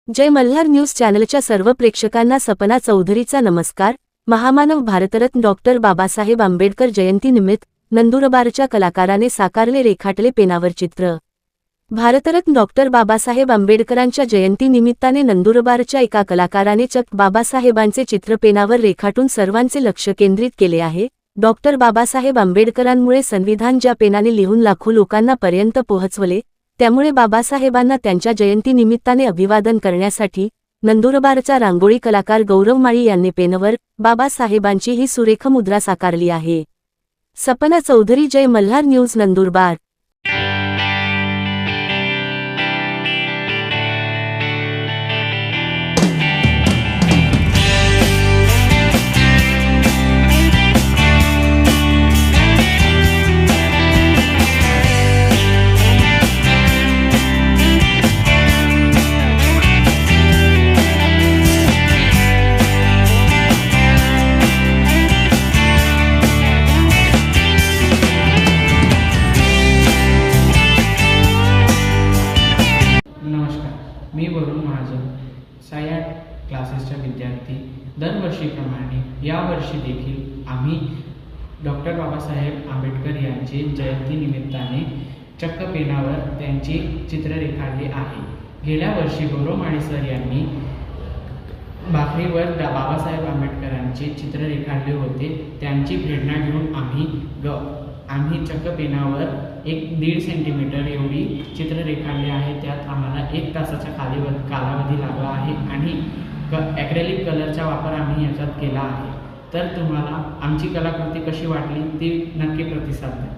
जय Malhar news चॅनलच्या सर्व प्रेक्षकांना सपना चौधरीचा नमस्कार। महामानव भारतरत्न डॉक्टर बाबासाहेब आंबेडकर जयंतीनिमित्त नंदुरबारच्या कलाकाराने साकारले रेखाटले पेनावर चित्र। भारतरत्न डॉक्टर बाबासाहेब आंबेडकरांच्या जयंतीनिमित्ताने नंदुरबारच्या एका कलाकाराने चक्क बाबासाहेबांचे चित्र पेनावर रेखाटून सर्वांचे लक्ष केंद्रित केले आहे। डॉक्टर बाबासाहेब आंबेडकरांमुळे संविधान ज्या पेनाने लिहून लाखो लोकांना पर्यंत पोहोचवले, त्यामुळे बाबासाहेबांना त्यांच्या जयंतीनिमित्ताने अभिवादन करण्यासाठी नंदुरबारचा रांगोळी कलाकार गौरव माळी यांनी पेनवर बाबासाहेबांची ही सुरेख मुद्रा साकारली आहे। सपना चौधरी, जय मल्हार न्यूज, नंदुरबार। मी वरुण महाजन, सायाट क्लासेसचा विद्यार्थी। दरवर्षीप्रमाणे यावर्षी देखील आम्ही डॉक्टर बाबासाहेब आंबेडकर यांचे जयंतीनिमित्ताने चक्क पेनावर त्यांचे चित्र रेखाटले आहे। गेल्या वर्षी गौरव माळी सर यांनी भाकरीवर बाबासाहेब आंबेडकरांचे चित्र रेखाटले होते। त्यांची प्रेरणा घेऊन आम्ही चक्क पेनावर 1.5 सेंटीमीटर एवढी चित्र रेखाटली आहे। त्यात आम्हाला 1 तासाचा कालावधी लागला आहे आणि ॲक्रेलिक कलरचा वापर आम्ही याच्यात केला आहे। तर तुम्हाला आमची कलाकृती कशी वाटली ती नक्की प्रतिसाद द्या।